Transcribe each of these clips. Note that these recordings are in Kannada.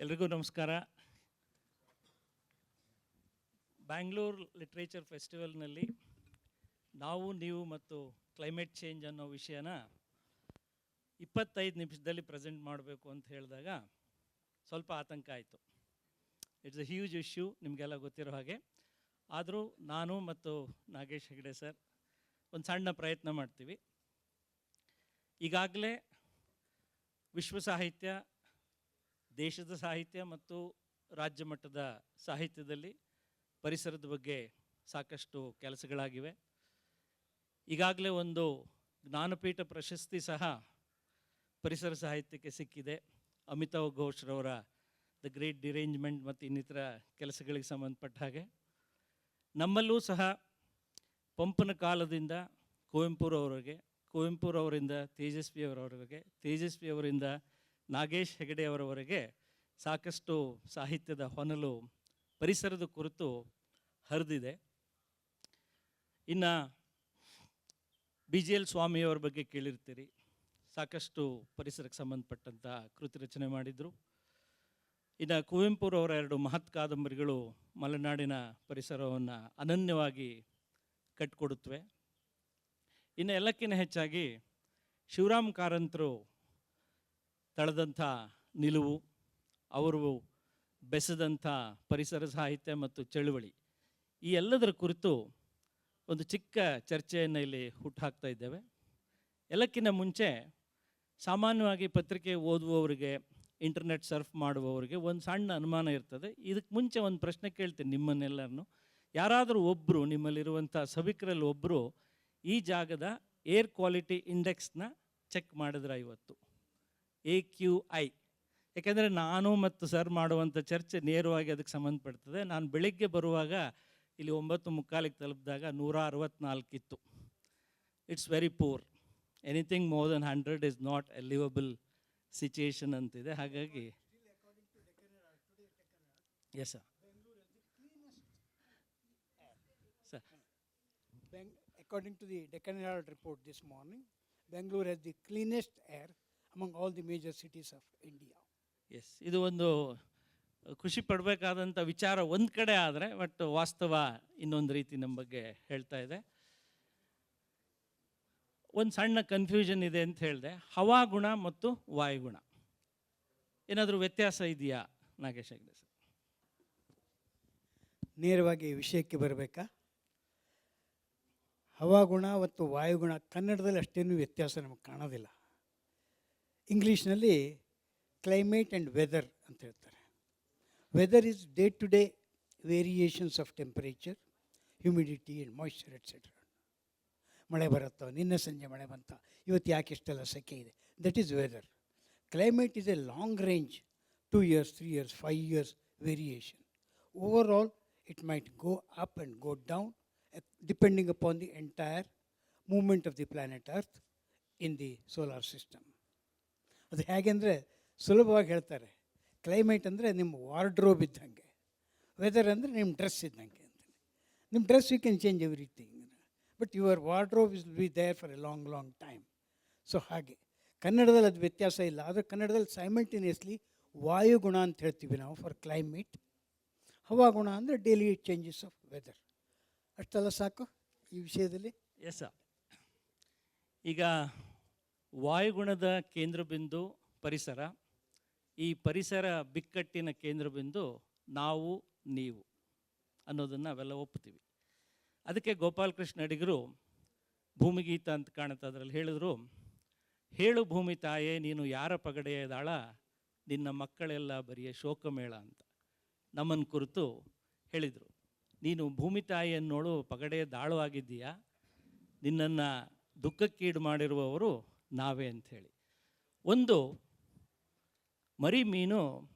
ಎಲ್ರಿಗೂ ನಮಸ್ಕಾರ. ಬ್ಯಾಂಗ್ಳೂರ್ ಲಿಟ್ರೇಚರ್ ಫೆಸ್ಟಿವಲ್ನಲ್ಲಿ ನಾವು ನೀವು ಮತ್ತು ಕ್ಲೈಮೇಟ್ ಚೇಂಜ್ ಅನ್ನೋ ವಿಷಯನ 25 ನಿಮಿಷದಲ್ಲಿ ಪ್ರೆಸೆಂಟ್ ಮಾಡಬೇಕು ಅಂತ ಹೇಳಿದಾಗ ಸ್ವಲ್ಪ ಆತಂಕ ಆಯಿತು. ಇಟ್ಸ್ ಅ ಹ್ಯೂಜ್ ಇಶ್ಯೂ, ನಿಮಗೆಲ್ಲ ಗೊತ್ತಿರೋ ಹಾಗೆ. ಆದರೂ ನಾನು ಮತ್ತು ನಾಗೇಶ್ ಹೆಗಡೆ ಸರ್ ಒಂದು ಸಣ್ಣ ಪ್ರಯತ್ನ ಮಾಡ್ತೀವಿ. ಈಗಾಗಲೇ ವಿಶ್ವ ಸಾಹಿತ್ಯ, ದೇಶದ ಸಾಹಿತ್ಯ ಮತ್ತು ರಾಜ್ಯ ಮಟ್ಟದ ಸಾಹಿತ್ಯದಲ್ಲಿ ಪರಿಸರದ ಬಗ್ಗೆ ಸಾಕಷ್ಟು ಕೆಲಸಗಳಾಗಿವೆ. ಈಗಾಗಲೇ ಒಂದು ಜ್ಞಾನಪೀಠ ಪ್ರಶಸ್ತಿ ಸಹ ಪರಿಸರ ಸಾಹಿತ್ಯಕ್ಕೆ ಸಿಕ್ಕಿದೆ. ಅಮಿತಾವ್ ಘೋಷ್ರವರ ದ ಗ್ರೇಟ್ ಡಿರೇಂಜ್ಮೆಂಟ್ ಮತ್ತು ಇನ್ನಿತರ ಕೆಲಸಗಳಿಗೆ ಸಂಬಂಧಪಟ್ಟ ಹಾಗೆ ನಮ್ಮಲ್ಲೂ ಸಹ ಪಂಪನ ಕಾಲದಿಂದ ಕುವೆಂಪುರವರೆಗೆ, ಕುವೆಂಪುರವರಿಂದ ತೇಜಸ್ವಿಯವರವರೆಗೆ, ತೇಜಸ್ವಿಯವರಿಂದ ನಾಗೇಶ್ ಹೆಗಡೆ ಅವರವರೆಗೆ ಸಾಕಷ್ಟು ಸಾಹಿತ್ಯದ ಹೊನಲು ಪರಿಸರದ ಕುರಿತು ಹರಿದಿದೆ. ಇನ್ನು BGL ಸ್ವಾಮಿಯವರ ಬಗ್ಗೆ ಕೇಳಿರ್ತೀರಿ. ಸಾಕಷ್ಟು ಪರಿಸರಕ್ಕೆ ಸಂಬಂಧಪಟ್ಟಂಥ ಕೃತಿ ರಚನೆ ಮಾಡಿದರು. ಇನ್ನು ಕುವೆಂಪುರವರ 2 ಮಹತ್ ಕಾದಂಬರಿಗಳು ಮಲೆನಾಡಿನ ಪರಿಸರವನ್ನು ಅನನ್ಯವಾಗಿ ಕಟ್ಟಿಕೊಡುತ್ತವೆ. ಇನ್ನು ಎಲ್ಲಕ್ಕಿಂತ ಹೆಚ್ಚಾಗಿ ಶಿವರಾಮ್ ಕಾರಂತರು ತಳೆದಂಥ ನಿಲುವು, ಅವರು ಬೆಸೆದಂಥ ಪರಿಸರ ಸಾಹಿತ್ಯ ಮತ್ತು ಚಳುವಳಿ, ಈ ಎಲ್ಲದರ ಕುರಿತು ಒಂದು ಚಿಕ್ಕ ಚರ್ಚೆಯನ್ನು ಇಲ್ಲಿ ಹುಟ್ಟುಹಾಕ್ತಾ ಇದ್ದೇವೆ. ಎಲ್ಲಕ್ಕಿಂತ ಮುಂಚೆ ಸಾಮಾನ್ಯವಾಗಿ ಪತ್ರಿಕೆ ಓದುವವರಿಗೆ, ಇಂಟರ್ನೆಟ್ ಸರ್ಫ್ ಮಾಡುವವರಿಗೆ ಒಂದು ಸಣ್ಣ ಅನುಮಾನ ಇರ್ತದೆ. ಇದಕ್ಕೆ ಮುಂಚೆ ಒಂದು ಪ್ರಶ್ನೆ ಕೇಳ್ತೀನಿ ನಿಮ್ಮನ್ನೆಲ್ಲರನ್ನು. ಯಾರಾದರೂ ಒಬ್ಬರು, ನಿಮ್ಮಲ್ಲಿರುವಂಥ ಸಭಿಕರಲ್ಲಿ ಒಬ್ಬರು ಈ ಜಾಗದ ಏರ್ ಕ್ವಾಲಿಟಿ ಇಂಡೆಕ್ಸ್ನ ಚೆಕ್ ಮಾಡಿದ್ರೆ ಇವತ್ತು AQI? ಯಾಕೆಂದರೆ ನಾನು ಮತ್ತು ಸರ್ ಮಾಡುವಂಥ ಚರ್ಚೆ ನೇರವಾಗಿ ಅದಕ್ಕೆ ಸಂಬಂಧಪಡ್ತದೆ. ನಾನು ಬೆಳಿಗ್ಗೆ ಬರುವಾಗ ಇಲ್ಲಿ 9:45 ತಲುಪಿದಾಗ 164 ಇತ್ತು. It's very poor. Anything more than 100 is not a livable situation ಅಂತಿದೆ. ಹಾಗಾಗಿ yes sir. According to the Deccan Herald report this morning, Bangalore has the cleanest air among all the major cities of India. Yes, ಇದು ಒಂದು ಖುಷಿ ಪಡಬೇಕಾದಂಥ ವಿಚಾರ ಒಂದು ಕಡೆ ಆದರೆ, ಬಟ್ ವಾಸ್ತವ ಇನ್ನೊಂದು ರೀತಿ ನಮ್ಮ ಬಗ್ಗೆ ಹೇಳ್ತಾ ಇದೆ. ಒಂದು ಸಣ್ಣ ಕನ್ಫ್ಯೂಷನ್ ಇದೆ ಅಂತ ಹೇಳಿದೆ. ಹವಾಗುಣ ಮತ್ತು ವಾಯುಗುಣ ಏನಾದರೂ ವ್ಯತ್ಯಾಸ ಇದೆಯಾ ನಾಗೇಶ್ ಹೆಗ್ಡೆ ಸರ್? ನೇರವಾಗಿ ವಿಷಯಕ್ಕೆ ಬರಬೇಕಾ? ಹವಾಗುಣ ಮತ್ತು ವಾಯುಗುಣ ಕನ್ನಡದಲ್ಲಿ ಅಷ್ಟೇನೂ ವ್ಯತ್ಯಾಸ ನಮಗೆ ಕಾಣೋದಿಲ್ಲ. ಇಂಗ್ಲೀಷ್ನಲ್ಲಿ ಕ್ಲೈಮೇಟ್ ಆ್ಯಂಡ್ ವೆದರ್ ಅಂತ ಹೇಳ್ತಾರೆ. Weather is day to day variations of temperature, humidity and moisture etcetera. ಮಳೆ ಬರುತ್ತೋ, ನಿನ್ನೆ ಸಂಜೆ ಮಳೆ ಬಂತ, ಇವತ್ತು ಯಾಕೆ ಇಷ್ಟೆಲ್ಲ ಸೆಕೆ ಇದೆ, that is weather. Climate is a long range, 2 years, 3 years, 5 years variation. Overall it might go up and go down depending upon the entire movement of the planet Earth in the solar system. ಅದು ಹೇಗೆಂದರೆ ಸುಲಭವಾಗಿ ಹೇಳ್ತಾರೆ, ಕ್ಲೈಮೇಟ್ ಅಂದರೆ ನಿಮ್ಮ ವಾರ್ಡ್ರೋಬ್ ಇದ್ದಂಗೆ, ವೆದರ್ ಅಂದರೆ ನಿಮ್ಮ ಡ್ರೆಸ್ ಇದ್ದಂಗೆ ಅಂತ. ನಿಮ್ಮ dress you can change everything, but your wardrobe will be there for a long long time. So ಹಾಗೆ ಕನ್ನಡದಲ್ಲಿ ಅದು ವ್ಯತ್ಯಾಸ ಇಲ್ಲ. ಆದರೆ ಕನ್ನಡದಲ್ಲಿ ಸೈಮಲ್ಟೇನಿಯಸ್ಲಿ ವಾಯುಗುಣ ಅಂತ ಹೇಳ್ತೀವಿ ನಾವು ಫಾರ್ ಕ್ಲೈಮೇಟ್, ಹವಾಗುಣ ಅಂದರೆ ಡೈಲಿ ಚೇಂಜಸ್ ಆಫ್ ವೆದರ್. ಅಷ್ಟೆಲ್ಲ ಸಾಕು ಈ ವಿಷಯದಲ್ಲಿ. Yes sir. ಈಗ ವಾಯುಗುಣದ ಕೇಂದ್ರ ಬಿಂದು ಪರಿಸರ, ಈ ಪರಿಸರ ಬಿಕ್ಕಟ್ಟಿನ ಕೇಂದ್ರ ಬಿಂದು ನಾವು ನೀವು ಅನ್ನೋದನ್ನು ನಾವೆಲ್ಲ ಒಪ್ತೀವಿ. ಅದಕ್ಕೆ ಗೋಪಾಲಕೃಷ್ಣ ಅಡಿಗರು ಭೂಮಿಗೀತ ಅಂತ ಕಾಣುತ್ತೆ, ಅದರಲ್ಲಿ ಹೇಳಿದ್ರು, ಹೇಳು ಭೂಮಿ ತಾಯೇ ನೀನು ಯಾರ ಪಗಡೆಯದಾಳ, ನಿನ್ನ ಮಕ್ಕಳೆಲ್ಲ ಬರಿಯ ಶೋಕಮೇಳ ಅಂತ ನಮ್ಮನ್ನು ಕುರಿತು ಹೇಳಿದರು. ನೀನು ಭೂಮಿ ತಾಯಿಯನ್ನೋಳು ಪಗಡೆಯ ದಾಳು ಆಗಿದ್ದೀಯಾ, ನಿನ್ನನ್ನು ದುಃಖಕ್ಕೀಡು ಮಾಡಿರುವವರು ನಾವೇ ಅಂಥೇಳಿ. ಒಂದು ಮರಿ ಮೀನು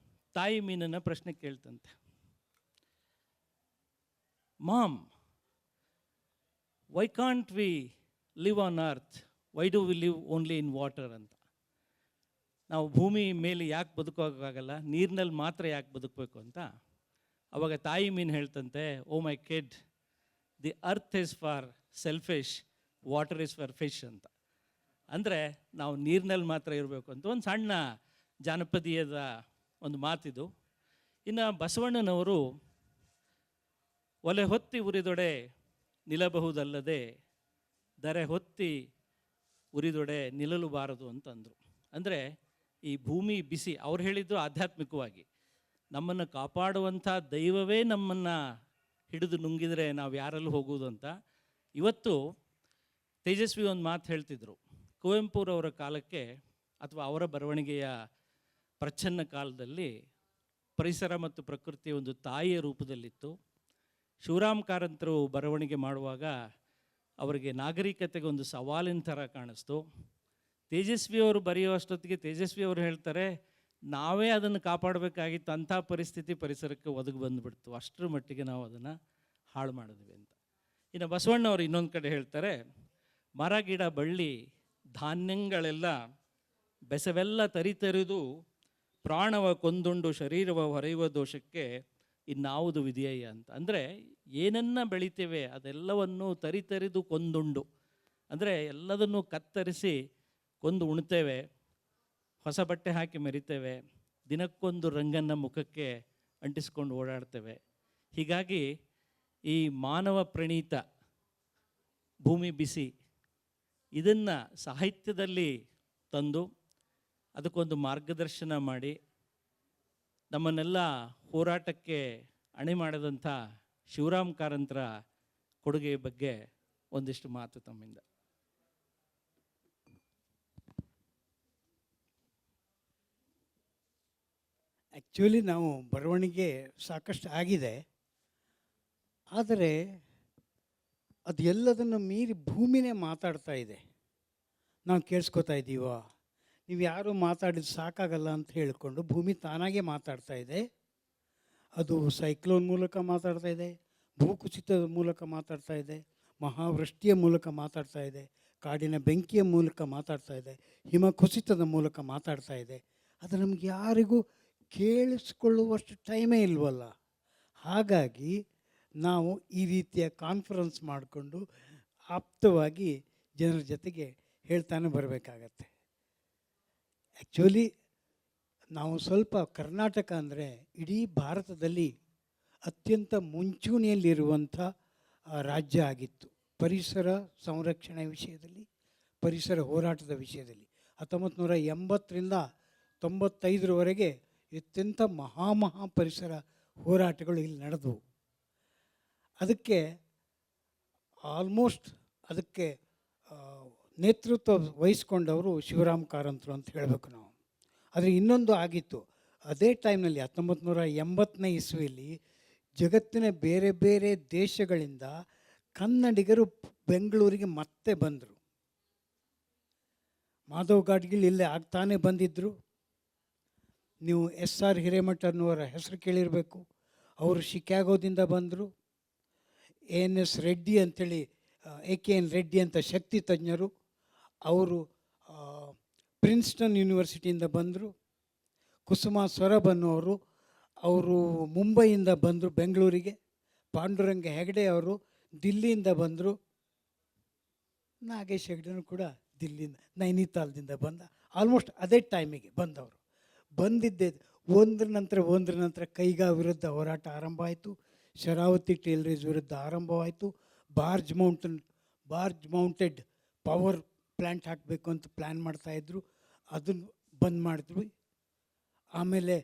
ತಾಯಿ ಮೀನನ್ನು ಪ್ರಶ್ನೆ ಕೇಳ್ತಂತೆ, mom why can't we live on earth, why do we live only in water ಅಂತ. ನಾವು ಭೂಮಿ ಮೇಲೆ ಯಾಕೆ ಬದುಕೋಕ್ಕಾಗಲ್ಲ, ನೀರಿನಲ್ಲಿ ಮಾತ್ರ ಯಾಕೆ ಬದುಕಬೇಕು ಅಂತ. ಅವಾಗ ತಾಯಿ ಮೀನು ಹೇಳ್ತಂತೆ, oh my kid, the earth is for selfish, water is for fish ಅಂತ. ಅಂದರೆ ನಾವು ನೀರಿನಲ್ಲಿ ಮಾತ್ರ ಇರಬೇಕು ಅಂತ ಒಂದು ಸಣ್ಣ ಜಾನಪದೀಯದ ಒಂದು ಮಾತಿದು. ಇನ್ನು ಬಸವಣ್ಣನವರು ಒಲೆ ಹೊತ್ತಿ ಉರಿದೊಡೆ ನಿಲ್ಲಬಹುದಲ್ಲದೆ ದರೆ ಹೊತ್ತಿ ಉರಿದೊಡೆ ನಿಲ್ಲಲುಬಾರದು ಅಂತಂದರು. ಅಂದರೆ ಈ ಭೂಮಿ ಬಿಸಿ, ಅವ್ರು ಹೇಳಿದ್ದು ಆಧ್ಯಾತ್ಮಿಕವಾಗಿ, ನಮ್ಮನ್ನು ಕಾಪಾಡುವಂಥ ದೈವವೇ ನಮ್ಮನ್ನು ಹಿಡಿದು ನುಂಗಿದರೆ ನಾವು ಯಾರಲ್ಲೂ ಹೋಗುವುದು ಅಂತ. ಇವತ್ತು ತೇಜಸ್ವಿ ಒಂದು ಮಾತು ಹೇಳ್ತಿದ್ರು, ಕುವೆಂಪುರವರ ಕಾಲಕ್ಕೆ ಅಥವಾ ಅವರ ಬರವಣಿಗೆಯ ಪ್ರಚ್ಛನ್ನ ಕಾಲದಲ್ಲಿ ಪರಿಸರ ಮತ್ತು ಪ್ರಕೃತಿ ಒಂದು ತಾಯಿಯ ರೂಪದಲ್ಲಿತ್ತು. ಶಿವರಾಮ್ ಕಾರಂತರು ಬರವಣಿಗೆ ಮಾಡುವಾಗ ಅವರಿಗೆ ನಾಗರಿಕತೆಗೆ ಒಂದು ಸವಾಲಿನ ಥರ ಕಾಣಿಸ್ತು. ತೇಜಸ್ವಿಯವರು ಬರೆಯುವಷ್ಟೊತ್ತಿಗೆ ತೇಜಸ್ವಿಯವರು ಹೇಳ್ತಾರೆ, ನಾವೇ ಅದನ್ನು ಕಾಪಾಡಬೇಕಾಗಿತ್ತು, ಅಂಥ ಪರಿಸ್ಥಿತಿ ಪರಿಸರಕ್ಕೆ ಒದಗಿ ಬಂದುಬಿಡ್ತು, ಅಷ್ಟರ ಮಟ್ಟಿಗೆ ನಾವು ಅದನ್ನು ಹಾಳು ಮಾಡಿದ್ವಿ ಅಂತ. ಇನ್ನು ಬಸವಣ್ಣವರು ಇನ್ನೊಂದು ಕಡೆ ಹೇಳ್ತಾರೆ, ಮರ ಗಿಡ ಬಳ್ಳಿ ಧಾನ್ಯಗಳೆಲ್ಲ ಬೆಸವೆಲ್ಲ ತರಿತರಿದು ಪ್ರಾಣವ ಕೊಂದುಂಡು ಶರೀರವ ಹೊರೆಯುವ ದೋಷಕ್ಕೆ ಇನ್ನಾವುದು ವಿಧಿಯಯ್ಯ ಅಂತ. ಅಂದರೆ ಏನನ್ನ ಬೆಳಿತೇವೆ ಅದೆಲ್ಲವನ್ನು ತರಿತರಿದು ಕೊಂದುಂಡು, ಅಂದರೆ ಎಲ್ಲದನ್ನು ಕತ್ತರಿಸಿ ಕೊಂದು ಉಣ್ತೇವೆ, ಹೊಸ ಬಟ್ಟೆ ಹಾಕಿ ಮೆರಿತೇವೆ, ದಿನಕ್ಕೊಂದು ರಂಗನ್ನು ಮುಖಕ್ಕೆ ಅಂಟಿಸ್ಕೊಂಡು ಓಡಾಡ್ತೇವೆ. ಹೀಗಾಗಿ ಈ ಮಾನವ ಪ್ರಣೀತ ಭೂಮಿ ಬಿಸಿ ಇದನ್ನು ಸಾಹಿತ್ಯದಲ್ಲಿ ತಂದು ಅದಕ್ಕೊಂದು ಮಾರ್ಗದರ್ಶನ ಮಾಡಿ ನಮ್ಮನ್ನೆಲ್ಲ ಹೋರಾಟಕ್ಕೆ ಅಣಿ ಮಾಡಿದಂಥ ಶಿವರಾಮ್ ಕಾರಂತರ ಕೊಡುಗೆ ಬಗ್ಗೆ ಒಂದಿಷ್ಟು ಮಾತು ತಮ್ಮಿಂದ. ಆ್ಯಕ್ಚುಲಿ ನಾವು ಬರವಣಿಗೆ ಸಾಕಷ್ಟು ಆಗಿದೆ, ಆದರೆ ಅದು ಎಲ್ಲದನ್ನು ಮೀರಿ ಭೂಮಿನೇ ಮಾತಾಡ್ತಾ ಇದೆ. ನಾವು ಕೇಳಿಸ್ಕೊತಾ ಇದ್ದೀವ, ನೀವು ಯಾರು ಮಾತಾಡಿದ್ದು ಸಾಕಾಗಲ್ಲ ಅಂತ ಹೇಳಿಕೊಂಡು ಭೂಮಿ ತಾನಾಗೆ ಮಾತಾಡ್ತಾ ಇದೆ. ಅದು ಸೈಕ್ಲೋನ್ ಮೂಲಕ ಮಾತಾಡ್ತಾ ಇದೆ, ಭೂಕುಸಿತದ ಮೂಲಕ ಮಾತಾಡ್ತಾ ಇದೆ, ಮಹಾವೃಷ್ಟಿಯ ಮೂಲಕ ಮಾತಾಡ್ತಾ ಇದೆ, ಕಾಡಿನ ಬೆಂಕಿಯ ಮೂಲಕ ಮಾತಾಡ್ತಾ ಇದೆ, ಹಿಮ ಕುಸಿತದ ಮೂಲಕ ಮಾತಾಡ್ತಾ ಇದೆ. ಅದು ನಮ್ಗೆ ಯಾರಿಗೂ ಕೇಳಿಸ್ಕೊಳ್ಳುವಷ್ಟು ಟೈಮೇ ಇಲ್ವಲ್ಲ. ಹಾಗಾಗಿ ನಾವು ಈ ರೀತಿಯ ಕಾನ್ಫರೆನ್ಸ್ ಮಾಡಿಕೊಂಡು ಆಪ್ತವಾಗಿ ಜನರ ಜೊತೆಗೆ ಹೇಳ್ತಾನೆ ಬರಬೇಕಾಗತ್ತೆ. ಆ್ಯಕ್ಚುಲಿ ನಾವು ಸ್ವಲ್ಪ ಕರ್ನಾಟಕ ಅಂದರೆ ಇಡೀ ಭಾರತದಲ್ಲಿ ಅತ್ಯಂತ ಮುಂಚೂಣಿಯಲ್ಲಿರುವಂಥ ರಾಜ್ಯ ಆಗಿತ್ತು ಪರಿಸರ ಸಂರಕ್ಷಣೆ ವಿಷಯದಲ್ಲಿ, ಪರಿಸರ ಹೋರಾಟದ ವಿಷಯದಲ್ಲಿ. 1980ರಿಂದ 95ರವರೆಗೆ ಅತ್ಯಂತ ಮಹಾ ಪರಿಸರ ಹೋರಾಟಗಳು ಇಲ್ಲಿ ನಡೆದವು. ಅದಕ್ಕೆ ಆಲ್ಮೋಸ್ಟ್ ಅದಕ್ಕೆ ನೇತೃತ್ವ ವಹಿಸ್ಕೊಂಡವರು ಶಿವರಾಮ್ ಕಾರಂತರು ಅಂತ ಹೇಳಬೇಕು ನಾವು. ಆದರೆ ಇನ್ನೊಂದು ಆಗಿತ್ತು, ಅದೇ ಟೈಮ್ನಲ್ಲಿ 1980ನೇ ಇಸ್ವಿಯಲ್ಲಿ ಜಗತ್ತಿನ ಬೇರೆ ಬೇರೆ ದೇಶಗಳಿಂದ ಕನ್ನಡಿಗರು ಬೆಂಗಳೂರಿಗೆ ಮತ್ತೆ ಬಂದರು. ಮಾಧವ್ ಗಾಡ್ಗಿಲ್ ಇಲ್ಲೇ ಆಗ್ತಾನೆ ಬಂದಿದ್ದರು. ನೀವು SR ಹಿರೇಮಠನವರ ಹೆಸರು ಕೇಳಿರಬೇಕು. ಅವರು ಶಿಕಾಗೋದಿಂದ ಬಂದರು. ANS ರೆಡ್ಡಿ ಅಂಥೇಳಿ AKN ರೆಡ್ಡಿ ಅಂತ ಶಕ್ತಿ ತಜ್ಞರು, ಅವರು ಪ್ರಿನ್ಸ್ಟನ್ ಯೂನಿವರ್ಸಿಟಿಯಿಂದ ಬಂದರು. ಕುಸುಮಾ ಸ್ವರಬ್ ಅನ್ನೋರು, ಅವರು ಮುಂಬೈಯಿಂದ ಬಂದರು ಬೆಂಗಳೂರಿಗೆ. ಪಾಂಡುರಂಗ ಹೆಗಡೆ ಅವರು ದಿಲ್ಲಿಯಿಂದ ಬಂದರು. ನಾಗೇಶ್ ಹೆಗಡೆನೂ ಕೂಡ ದಿಲ್ಲಿಯಿಂದ, ನೈನಿತಾಲ್ದಿಂದ ಬಂದ. ಆಲ್ಮೋಸ್ಟ್ ಅದೇ ಟೈಮಿಗೆ ಬಂದವರು. ಬಂದಿದ್ದೆ ಒಂದ್ರ ನಂತರ ಕೈಗಾ ವಿರುದ್ಧ ಹೋರಾಟ ಆರಂಭ ಆಯಿತು. ಶರಾವತಿ ಟೇಲರೇಜ್ ವಿರುದ್ಧ ಆರಂಭವಾಯಿತು. ಬಾರ್ಜ್ ಮೌಂಟೆಡ್ ಪವರ್ ಪ್ಲ್ಯಾಂಟ್ ಹಾಕಬೇಕು ಅಂತ ಪ್ಲ್ಯಾನ್ ಮಾಡ್ತಾಯಿದ್ರು, ಅದನ್ನು ಬಂದ್ ಮಾಡಿದ್ವಿ. ಆಮೇಲೆ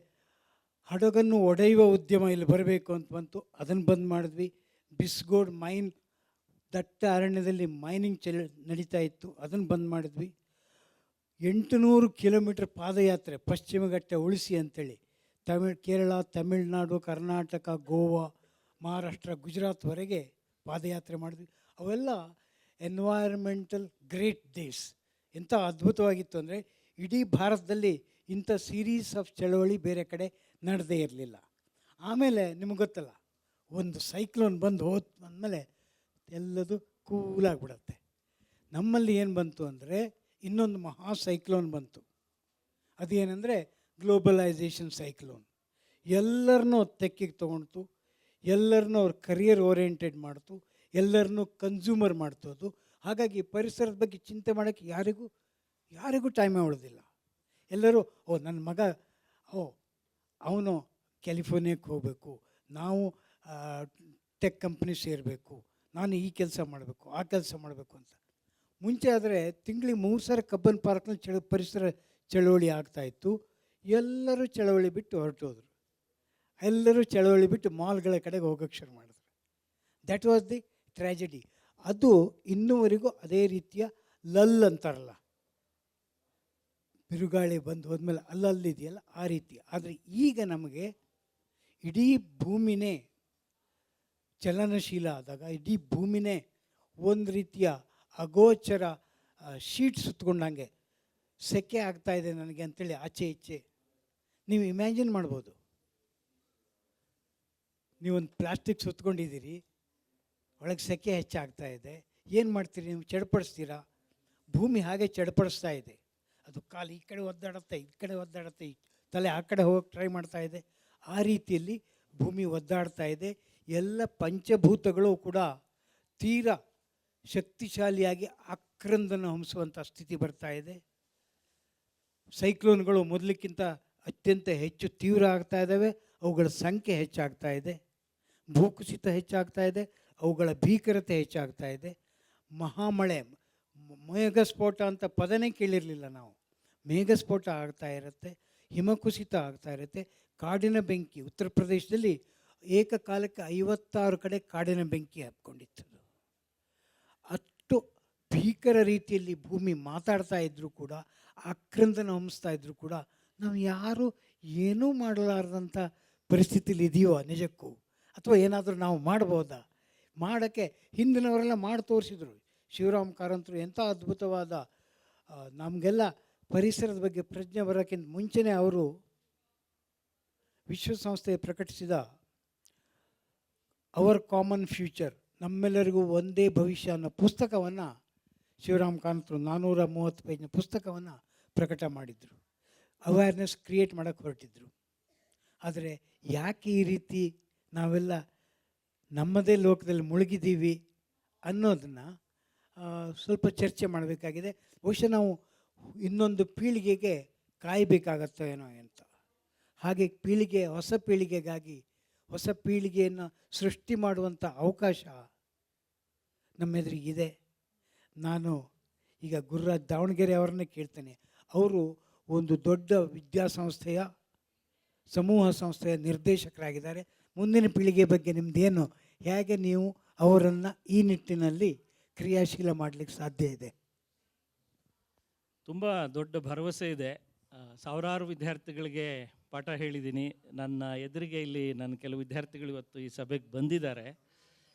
ಹಡಗನ್ನು ಒಡೆಯುವ ಉದ್ಯಮ ಇಲ್ಲಿ ಬರಬೇಕು ಅಂತ ಬಂತು, ಅದನ್ನು ಬಂದ್ ಮಾಡಿದ್ವಿ. ಬಿಸ್ಗೋಡ್ ಮೈನ್, ದಟ್ಟ ಅರಣ್ಯದಲ್ಲಿ ಮೈನಿಂಗ್ ನಡೀತಾ ಇತ್ತು, ಅದನ್ನು ಬಂದ್ ಮಾಡಿದ್ವಿ. 800 ಕಿಲೋಮೀಟರ್ ಪಾದಯಾತ್ರೆ ಪಶ್ಚಿಮ ಘಟ್ಟ ಉಳಿಸಿ ಅಂಥೇಳಿ ಕೇರಳ, ತಮಿಳುನಾಡು, ಕರ್ನಾಟಕ, ಗೋವಾ, ಮಹಾರಾಷ್ಟ್ರ, ಗುಜರಾತ್ವರೆಗೆ ಪಾದಯಾತ್ರೆ ಮಾಡಿದ್ವಿ. ಅವೆಲ್ಲ ಎನ್ವೈರ್ಮೆಂಟಲ್ ಗ್ರೇಟ್ ಡೇಸ್. ಎಂಥ ಅದ್ಭುತವಾಗಿತ್ತು ಅಂದರೆ ಇಡೀ ಭಾರತದಲ್ಲಿ ಇಂಥ ಸೀರೀಸ್ ಆಫ್ ಚಳವಳಿ ಬೇರೆ ಕಡೆ ನಡೆದೇ ಇರಲಿಲ್ಲ. ಆಮೇಲೆ ನಿಮಗೆ ಗೊತ್ತಲ್ಲ, ಒಂದು ಸೈಕ್ಲೋನ್ ಬಂದು ಅಂದಮೇಲೆ ಎಲ್ಲದು ಕೂಲಾಗಿಬಿಡತ್ತೆ. ನಮ್ಮಲ್ಲಿ ಏನು ಬಂತು ಅಂದರೆ ಇನ್ನೊಂದು ಮಹಾ ಸೈಕ್ಲೋನ್ ಬಂತು. ಅದೇನೆಂದರೆ ಗ್ಲೋಬಲೈಸೇಷನ್ ಸೈಕ್ಲೋನ್. ಎಲ್ಲರನ್ನೂ ತೆಕ್ಕಿಗೆ ತೊಗೊಳ್ತು, ಎಲ್ಲರನ್ನೂ ಅವ್ರ ಕರಿಯರ್ ಓರಿಯೆಂಟೆಡ್ ಮಾಡ್ತು, ಎಲ್ಲರನ್ನೂ ಕನ್ಸ್ಯೂಮರ್ ಮಾಡ್ತೋದು. ಹಾಗಾಗಿ ಪರಿಸರದ ಬಗ್ಗೆ ಚಿಂತೆ ಮಾಡೋಕ್ಕೆ ಯಾರಿಗೂ ಟೈಮೇ ಉಳಿದಿಲ್ಲ. ಎಲ್ಲರೂ ನನ್ನ ಮಗ ಅವನು ಕ್ಯಾಲಿಫೋರ್ನಿಯಾಕ್ಕೆ ಹೋಗಬೇಕು, ನಾವು ಟೆಕ್ ಕಂಪ್ನಿ ಸೇರಬೇಕು, ನಾನು ಈ ಕೆಲಸ ಮಾಡಬೇಕು, ಆ ಕೆಲಸ ಮಾಡಬೇಕು ಅಂತ. ಮುಂಚೆ ಆದರೆ ತಿಂಗಳಿಗೆ 3 ಸಲ ಕಬ್ಬನ್ ಪಾರ್ಕ್ನಲ್ಲಿ ಪರಿಸರ ಚಳವಳಿ ಆಗ್ತಾಯಿತ್ತು. ಎಲ್ಲರೂ ಚಳವಳಿ ಬಿಟ್ಟು ಹೊರಟೋದ್ರು. ಎಲ್ಲರೂ ಚಳವಳಿ ಬಿಟ್ಟು ಮಾಲ್ಗಳ ಕಡೆಗೆ ಹೋಗೋಕ್ಕೆ ಶುರು ಮಾಡಿದ್ರು. That was the tragedy. ಅದು ಇನ್ನೂವರೆಗೂ ಅದೇ ರೀತಿಯ ಲಲ್ ಅಂತಾರಲ್ಲ, ಬಿರುಗಾಳಿ ಬಂದು ಹೋದ್ಮೇಲೆ ಅಲ್ಲಲ್ಲಿದೆಯಲ್ಲ ಆ ರೀತಿ. ಆದರೆ ಈಗ ನಮಗೆ ಇಡೀ ಭೂಮಿನೇ ಚಲನಶೀಲ ಆದಾಗ, ಇಡೀ ಭೂಮಿನೇ ಒಂದು ರೀತಿಯ ಅಗೋಚರ ಶೀಟ್ ಸುತ್ತಕೊಂಡಂಗೆ ಸೆಕೆ ಆಗ್ತಾಯಿದೆ ನನಗೆ ಅಂಥೇಳಿ ಆಚೆ ಈಚೆ ನೀವು ಇಮ್ಯಾಜಿನ್ ಮಾಡ್ಬೋದು. ನೀವೊಂದು ಪ್ಲಾಸ್ಟಿಕ್ ಸುತ್ತಕೊಂಡಿದ್ದೀರಿ, ಒಳಗೆ ಸೆಕೆ ಹೆಚ್ಚಾಗ್ತಾ ಇದೆ, ಏನು ಮಾಡ್ತೀರಿ ನೀವು? ಚಡಪಡಿಸ್ತೀರಾ? ಭೂಮಿ ಹಾಗೆ ಚಡಪಡಿಸ್ತಾ ಇದೆ. ಅದು ಕಾಲು ಈ ಕಡೆ ಒದ್ದಾಡುತ್ತೆ, ಈ ಕಡೆ ಒದ್ದಾಡುತ್ತೆ, ತಲೆ ಆ ಕಡೆ ಹೋಗಕ್ಕೆ ಟ್ರೈ ಮಾಡ್ತಾ ಇದೆ. ಆ ರೀತಿಯಲ್ಲಿ ಭೂಮಿ ಒದ್ದಾಡ್ತಾ ಇದೆ. ಎಲ್ಲ ಪಂಚಭೂತಗಳು ಕೂಡ ತೀರಾ ಶಕ್ತಿಶಾಲಿಯಾಗಿ ಆಕ್ರಂದನ ಹೊಮ್ಮಿಸುವಂಥ ಸ್ಥಿತಿ ಬರ್ತಾ ಇದೆ. ಸೈಕ್ಲೋನ್ಗಳು ಮೊದಲಿಕ್ಕಿಂತ ಅತ್ಯಂತ ಹೆಚ್ಚು ತೀವ್ರ ಆಗ್ತಾ ಇದ್ದಾವೆ, ಅವುಗಳ ಸಂಖ್ಯೆ ಹೆಚ್ಚಾಗ್ತಾ ಇದೆ. ಭೂಕುಸಿತ ಹೆಚ್ಚಾಗ್ತಾ ಇದೆ, ಅವುಗಳ ಭೀಕರತೆ ಹೆಚ್ಚಾಗ್ತಾ ಇದೆ. ಮಹಾಮಳೆ, ಮೇಘಸ್ಫೋಟ ಅಂತ ಪದನೇ ಕೇಳಿರಲಿಲ್ಲ ನಾವು. ಮೇಘಸ್ಫೋಟ ಆಗ್ತಾ ಇರುತ್ತೆ, ಹಿಮಕುಸಿತ ಆಗ್ತಾ ಇರುತ್ತೆ, ಕಾಡಿನ ಬೆಂಕಿ. ಉತ್ತರ ಪ್ರದೇಶದಲ್ಲಿ ಏಕಕಾಲಕ್ಕೆ 56 ಕಡೆ ಕಾಡಿನ ಬೆಂಕಿ ಹಬ್ಕೊಂಡಿತ್ತು. ಅಷ್ಟು ಭೀಕರ ರೀತಿಯಲ್ಲಿ ಭೂಮಿ ಮಾತಾಡ್ತಾ ಇದ್ದರೂ ಕೂಡ, ಆಕ್ರಂದನ ಹೊಮ್ಮಿಸ್ತಾ ಇದ್ದರೂ ಕೂಡ ನಾವು ಯಾರೂ ಏನೂ ಮಾಡಲಾರ್ದಂಥ ಪರಿಸ್ಥಿತಿಲಿ ಇದೆಯೋ ನಿಜಕ್ಕೂ? ಅಥವಾ ಏನಾದರೂ ನಾವು ಮಾಡ್ಬೋದಾ? ಮಾಡೋಕ್ಕೆ ಹಿಂದಿನವರೆಲ್ಲ ಮಾಡಿ ತೋರಿಸಿದ್ರು. ಶಿವರಾಮ್ ಕಾರಂತರು ಎಂಥ ಅದ್ಭುತವಾದ, ನಮಗೆಲ್ಲ ಪರಿಸರದ ಬಗ್ಗೆ ಪ್ರಜ್ಞೆ ಬರೋಕ್ಕಿಂತ ಮುಂಚೆನೇ ಅವರು ವಿಶ್ವಸಂಸ್ಥೆ ಪ್ರಕಟಿಸಿದ ಅವರ್ ಕಾಮನ್ ಫ್ಯೂಚರ್, ನಮ್ಮೆಲ್ಲರಿಗೂ ಒಂದೇ ಭವಿಷ್ಯ ಅನ್ನೋ ಪುಸ್ತಕವನ್ನು ಶಿವರಾಮ್ ಕಾರಂತರು 430 ಪೇಜ್ನ ಪುಸ್ತಕವನ್ನು ಪ್ರಕಟ ಮಾಡಿದರು. ಅವೇರ್ನೆಸ್ ಕ್ರಿಯೇಟ್ ಮಾಡೋಕ್ಕೆ ಹೊರಟಿದ್ರು. ಆದರೆ ಯಾಕೆ ಈ ರೀತಿ ನಾವೆಲ್ಲ ನಮ್ಮದೇ ಲೋಕದಲ್ಲಿ ಮುಳುಗಿದ್ದೀವಿ ಅನ್ನೋದನ್ನು ಸ್ವಲ್ಪ ಚರ್ಚೆ ಮಾಡಬೇಕಾಗಿದೆ. ಬಹುಶಃ ನಾವು ಇನ್ನೊಂದು ಪೀಳಿಗೆಗೆ ಕಾಯಬೇಕಾಗತ್ತೋ ಏನೋ ಅಂತ. ಹಾಗೆ ಹೊಸ ಪೀಳಿಗೆಗಾಗಿ ಹೊಸ ಪೀಳಿಗೆಯನ್ನು ಸೃಷ್ಟಿ ಮಾಡುವಂಥ ಅವಕಾಶ ನಮ್ಮೆದುರಿಗಿದೆ. ನಾನು ಈಗ ಗುರುರಾಜ್ ದಾವಣಗೆರೆ ಅವರನ್ನೇ ಕೇಳ್ತೇನೆ. ಅವರು ಒಂದು ದೊಡ್ಡ ವಿದ್ಯಾಸಂಸ್ಥೆಯ ಸಮೂಹ ಸಂಸ್ಥೆಯ ನಿರ್ದೇಶಕರಾಗಿದ್ದಾರೆ. ಮುಂದಿನ ಪೀಳಿಗೆ ಬಗ್ಗೆ ನಿಮ್ಮದೇನು, ಹೇಗೆ ನೀವು ಅವರನ್ನು ಈ ನಿಟ್ಟಿನಲ್ಲಿ ಕ್ರಿಯಾಶೀಲ ಮಾಡಲಿಕ್ಕೆ ಸಾಧ್ಯ ಇದೆ? ತುಂಬ ದೊಡ್ಡ ಭರವಸೆ ಇದೆ. ಸಾವಿರಾರು ವಿದ್ಯಾರ್ಥಿಗಳಿಗೆ ಪಾಠ ಹೇಳಿದ್ದೀನಿ. ನನ್ನ ಎದುರಿಗೆ ಇಲ್ಲಿ ನನ್ನ ಕೆಲವು ವಿದ್ಯಾರ್ಥಿಗಳು ಇವತ್ತು ಈ ಸಭೆಗೆ ಬಂದಿದ್ದಾರೆ.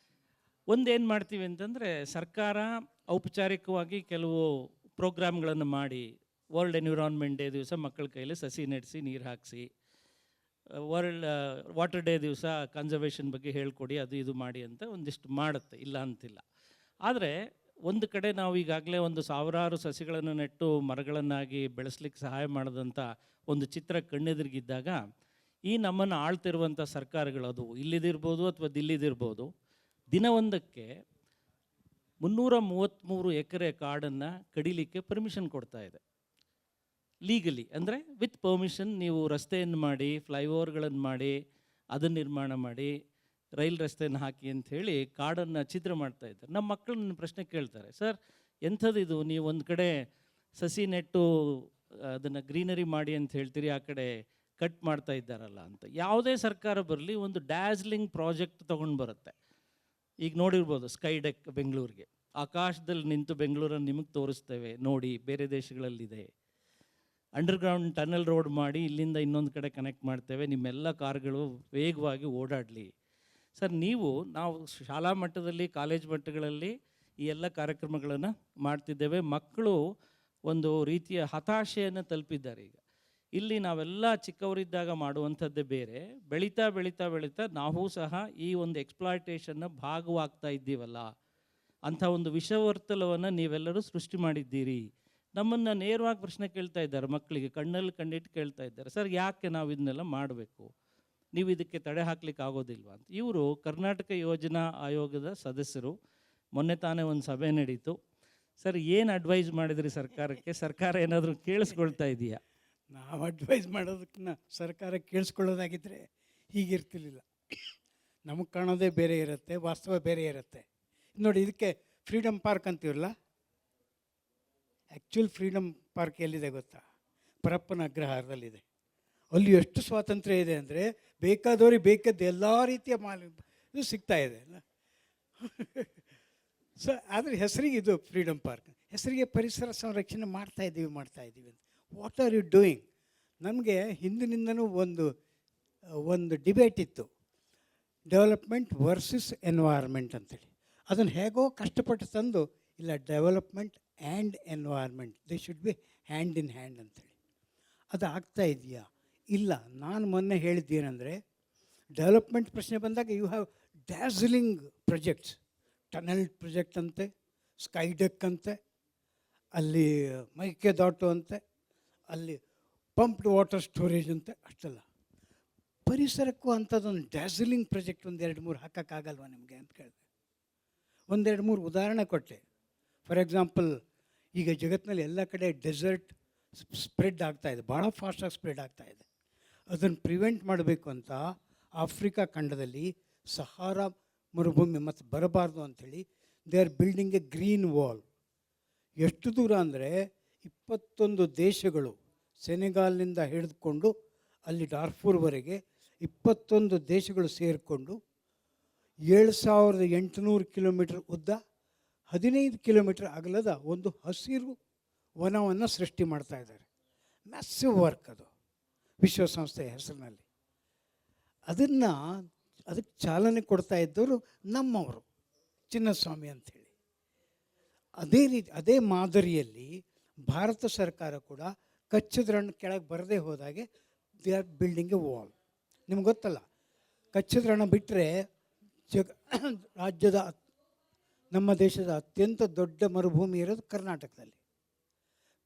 ಒಂದೇನು ಮಾಡ್ತೀವಿ ಅಂತಂದರೆ, ಸರ್ಕಾರ ಔಪಚಾರಿಕವಾಗಿ ಕೆಲವು ಪ್ರೋಗ್ರಾಮ್ಗಳನ್ನು ಮಾಡಿ, ವರ್ಲ್ಡ್ ಎನ್ವಿರಾನ್ಮೆಂಟ್ ಡೇ ದಿವಸ ಮಕ್ಕಳ ಕೈಯಲ್ಲಿ ಸಸಿ ನೆಡೆಸಿ ನೀರು ಹಾಕಿಸಿ, ವರ್ಲ್ಡ್ ವಾಟರ್ ಡೇ ದಿವಸ ಕನ್ಸರ್ವೇಷನ್ ಬಗ್ಗೆ ಹೇಳ್ಕೊಡಿ, ಅದು ಇದು ಮಾಡಿ ಅಂತ ಒಂದಿಷ್ಟು ಮಾಡುತ್ತೆ, ಇಲ್ಲ ಅಂತಿಲ್ಲ. ಆದರೆ ಒಂದು ಕಡೆ ನಾವು ಈಗಾಗಲೇ ಒಂದು ಸಾವಿರಾರು ಸಸಿಗಳನ್ನು ನೆಟ್ಟು ಮರಗಳನ್ನಾಗಿ ಬೆಳೆಸ್ಲಿಕ್ಕೆ ಸಹಾಯ ಮಾಡಿದಂಥ ಒಂದು ಚಿತ್ರ ಕಣ್ಣೆದುರಿಗಿದ್ದಾಗ, ಈ ನಮ್ಮನ್ನು ಆಳ್ತಿರುವಂಥ ಸರ್ಕಾರಗಳು, ಅದು ಇಲ್ಲಿದಿರ್ಬೋದು ಅಥವಾ ದಿಲ್ಲಿದಿರ್ಬೋದು, ದಿನವೊಂದಕ್ಕೆ 333 ಎಕರೆ ಕಾಡನ್ನು ಕಡಿಲಿಕ್ಕೆ ಪರ್ಮಿಷನ್ ಕೊಡ್ತಾ ಇದೆ ಲೀಗಲಿ. ಅಂದರೆ ವಿತ್ ಪರ್ಮಿಷನ್ ನೀವು ರಸ್ತೆಯನ್ನು ಮಾಡಿ, ಫ್ಲೈಓವರ್ಗಳನ್ನು ಮಾಡಿ, ಅದನ್ನು ನಿರ್ಮಾಣ ಮಾಡಿ, ರೈಲ್ ರಸ್ತೆಯನ್ನು ಹಾಕಿ ಅಂಥೇಳಿ ಕಾಡನ್ನು ಛಿದ್ರ ಮಾಡ್ತಾ ಇದ್ದಾರೆ. ನಮ್ಮ ಮಕ್ಕಳು ನನ್ನ ಪ್ರಶ್ನೆ ಕೇಳ್ತಾರೆ, ಸರ್ ಎಂಥದ್ದು ನೀವು ಒಂದು ಕಡೆ ಸಸಿ ನೆಟ್ಟು ಅದನ್ನು ಗ್ರೀನರಿ ಮಾಡಿ ಅಂತ ಹೇಳ್ತೀರಿ, ಆ ಕಡೆ ಕಟ್ ಮಾಡ್ತಾ ಇದ್ದಾರಲ್ಲ ಅಂತ. ಯಾವುದೇ ಸರ್ಕಾರ ಬರಲಿ ಒಂದು ಡ್ಯಾಸ್ಲಿಂಗ್ ಪ್ರಾಜೆಕ್ಟ್ ತೊಗೊಂಡು ಬರುತ್ತೆ. ಈಗ ನೋಡಿರ್ಬೋದು ಸ್ಕೈ ಡೆಕ್ ಬೆಂಗಳೂರಿಗೆ, ಆಕಾಶದಲ್ಲಿ ನಿಂತು ಬೆಂಗಳೂರನ್ನು ನಿಮಗೆ ತೋರಿಸ್ತೇವೆ ನೋಡಿ, ಬೇರೆ ದೇಶಗಳಲ್ಲಿದೆ. ಅಂಡರ್ಗ್ರೌಂಡ್ ಟನಲ್ ರೋಡ್ ಮಾಡಿ ಇಲ್ಲಿಂದ ಇನ್ನೊಂದು ಕಡೆ ಕನೆಕ್ಟ್ ಮಾಡ್ತೇವೆ, ನಿಮ್ಮೆಲ್ಲ ಕಾರ್ಗಳು ವೇಗವಾಗಿ ಓಡಾಡಲಿ. ಸರ್ ನಾವು ಶಾಲಾ ಮಟ್ಟದಲ್ಲಿ, ಕಾಲೇಜ್ ಮಟ್ಟಗಳಲ್ಲಿ ಈ ಎಲ್ಲ ಕಾರ್ಯಕ್ರಮಗಳನ್ನು ಮಾಡ್ತಿದ್ದೇವೆ. ಮಕ್ಕಳು ಒಂದು ರೀತಿಯ ಹತಾಶೆಯನ್ನು ತಲುಪಿದ್ದಾರೆ. ಈಗ ಇಲ್ಲಿ ನಾವೆಲ್ಲ ಚಿಕ್ಕವರಿದ್ದಾಗ ಮಾಡುವಂಥದ್ದೇ ಬೇರೆ, ಬೆಳೀತಾ ಬೆಳೀತಾ ಬೆಳೀತಾ ನಾವು ಸಹ ಈ ಒಂದು ಎಕ್ಸ್ಪ್ಲಾಯ್ಟೇಷನ್ನ ಭಾಗವಾಗ್ತಾ ಇದ್ದೀವಲ್ಲ ಅಂಥ ಒಂದು ವಿಷವರ್ತಲವನ್ನು ನೀವೆಲ್ಲರೂ ಸೃಷ್ಟಿ ಮಾಡಿದ್ದೀರಿ. ನಮ್ಮನ್ನು ನೇರವಾಗಿ ಪ್ರಶ್ನೆ ಕೇಳ್ತಾ ಇದ್ದಾರೆ, ಮಕ್ಕಳಿಗೆ ಕಣ್ಣಲ್ಲಿ ಕಣ್ಣಿಟ್ಟು ಕೇಳ್ತಾ ಇದ್ದಾರೆ, ಸರ್ ಯಾಕೆ ನಾವು ಇದನ್ನೆಲ್ಲ ಮಾಡಬೇಕು, ನೀವು ಇದಕ್ಕೆ ತಡೆ ಹಾಕ್ಲಿಕ್ಕೆ ಆಗೋದಿಲ್ವ ಅಂತ. ಇವರು ಕರ್ನಾಟಕ ಯೋಜನಾ ಆಯೋಗದ ಸದಸ್ಯರು. ಮೊನ್ನೆ ತಾನೇ ಒಂದು ಸಭೆ ನಡೀತು. ಸರ್ ಏನು ಅಡ್ವೈಸ್ ಮಾಡಿದ್ರಿ ಸರ್ಕಾರಕ್ಕೆ? ಸರ್ಕಾರ ಏನಾದರೂ ಕೇಳಿಸ್ಕೊಳ್ತಾ ಇದೆಯಾ? ನಾವು ಅಡ್ವೈಸ್ ಮಾಡೋದಕ್ಕನ್ನ ಸರ್ಕಾರ ಕೇಳಿಸ್ಕೊಳ್ಳೋದಾಗಿದ್ದರೆ ಹೀಗಿರ್ತಿರ್ಲಿಲ್ಲ. ನಮಗೆ ಕಾಣೋದೇ ಬೇರೆ ಇರುತ್ತೆ, ವಾಸ್ತವ ಬೇರೆ ಇರುತ್ತೆ. ನೋಡಿ, ಇದಕ್ಕೆ ಫ್ರೀಡಮ್ ಪಾರ್ಕ್ ಅಂತೀವಲ್ಲ, ಆ್ಯಕ್ಚುಲ್ ಫ್ರೀಡಮ್ ಪಾರ್ಕ್ ಎಲ್ಲಿದೆ ಗೊತ್ತಾ? ಪರಪ್ಪನ ಅಗ್ರಹಾರದಲ್ಲಿದೆ. ಅಲ್ಲಿ ಎಷ್ಟು ಸ್ವಾತಂತ್ರ್ಯ ಇದೆ ಅಂದರೆ, ಬೇಕಾದವ್ರಿಗೆ ಬೇಕಾದ ಎಲ್ಲ ರೀತಿಯ ಇದು ಸಿಗ್ತಾ ಇದೆ. ಸೊ ಆದರೆ ಹೆಸರಿಗೆ ಇದು ಫ್ರೀಡಮ್ ಪಾರ್ಕ್, ಹೆಸರಿಗೆ ಪರಿಸರ ಸಂರಕ್ಷಣೆ ಮಾಡ್ತಾ ಇದ್ದೀವಿ ಅಂತ. What are you doing? ನಮಗೆ ಹಿಂದಿನಿಂದನೂ ಒಂದು ಡಿಬೇಟ್ ಇತ್ತು, ಡೆವಲಪ್ಮೆಂಟ್ ವರ್ಸಸ್ ಎನ್ವೈರ್ಮೆಂಟ್ ಅಂತೇಳಿ. ಅದನ್ನು ಹೇಗೋ ಕಷ್ಟಪಟ್ಟು ತಂದು, ಇಲ್ಲ, development and environment they should be hand in hand ಅಂತೇಳಿ. ಅದು ಆಗ್ತಾ ಇದೆಯಾ? ಇಲ್ಲ. ನಾನು ಮೊನ್ನೆ ಹೇಳಿದ್ದೇನೆಂದರೆ, ಡೆವಲಪ್ಮೆಂಟ್ ಪ್ರಶ್ನೆ ಬಂದಾಗ you have dazzling projects, tunnel project ಅಂತೆ, ಸ್ಕೈಡೆಕ್ ಅಂತೆ, ಅಲ್ಲಿ ಮೇಕೆದಾಟು ಅಂತೆ, ಅಲ್ಲಿ ಪಂಪ್ಡ್ ವಾಟರ್ ಸ್ಟೋರೇಜ್ ಅಂತೆ. ಅಷ್ಟಲ್ಲ, ಪರಿಸರಕ್ಕೂ ಅಂಥದ್ದೊಂದು ಡ್ಯಾಝಲಿಂಗ್ ಪ್ರಾಜೆಕ್ಟ್ 1-2-3 ಹಾಕೋಕ್ಕಾಗಲ್ವ ನಿಮಗೆ ಅಂತ ಕೇಳಿದೆ. 1-2-3 ಉದಾಹರಣೆ ಕೊಟ್ಟೆ. ಫಾರ್ ಎಕ್ಸಾಂಪಲ್, ಈಗ ಜಗತ್ತಿನಲ್ಲಿ ಎಲ್ಲ ಕಡೆ ಡೆಸರ್ಟ್ ಸ್ಪ್ರೆಡ್ ಆಗ್ತಾಯಿದೆ, ಭಾಳ ಫಾಸ್ಟಾಗಿ ಸ್ಪ್ರೆಡ್ ಆಗ್ತಾಯಿದೆ. ಅದನ್ನು ಪ್ರಿವೆಂಟ್ ಮಾಡಬೇಕು ಅಂತ ಆಫ್ರಿಕಾ ಖಂಡದಲ್ಲಿ ಸಹಾರಾ ಮರುಭೂಮಿ ಮತ್ತು ಬರಬಾರ್ದು ಅಂಥೇಳಿ they are building A green wall. ಎಷ್ಟು ದೂರ ಅಂದರೆ 21 ದೇಶಗಳು, ಸೆನೆಗಾಲ್ನಿಂದ ಹಿಡಿದುಕೊಂಡು ಅಲ್ಲಿ ಡಾರ್ಫೂರ್ವರೆಗೆ 21 ದೇಶಗಳು ಸೇರಿಕೊಂಡು 7800 ಕಿಲೋಮೀಟರ್ ಉದ್ದ, 15 ಕಿಲೋಮೀಟರ್ ಅಗಲದ ಒಂದು ಹಸಿರು ವನವನ್ನು ಸೃಷ್ಟಿ ಮಾಡ್ತಾ ಇದ್ದಾರೆ. ಮ್ಯಾಸಿವ್ ವರ್ಕ್ ಅದು, ವಿಶ್ವಸಂಸ್ಥೆಯ ಹೆಸರಿನಲ್ಲಿ. ಅದಕ್ಕೆ ಚಾಲನೆ ಕೊಡ್ತಾ ಇದ್ದವರು ನಮ್ಮವರು, ಚಿನ್ನಸ್ವಾಮಿ ಅಂಥೇಳಿ. ಅದೇ ಮಾದರಿಯಲ್ಲಿ ಭಾರತ ಸರ್ಕಾರ ಕೂಡ ಕಚ್ಚದ ರಣ್ ಕೆಳಗೆ ಬರದೇ ಹೋದಾಗೆ they are building A wall. ನಿಮ್ಗೆ ಗೊತ್ತಲ್ಲ, ಕಚ್ಚದ ರಣ ಬಿಟ್ಟರೆ ನಮ್ಮ ದೇಶದ ಅತ್ಯಂತ ದೊಡ್ಡ ಮರುಭೂಮಿ ಇರೋದು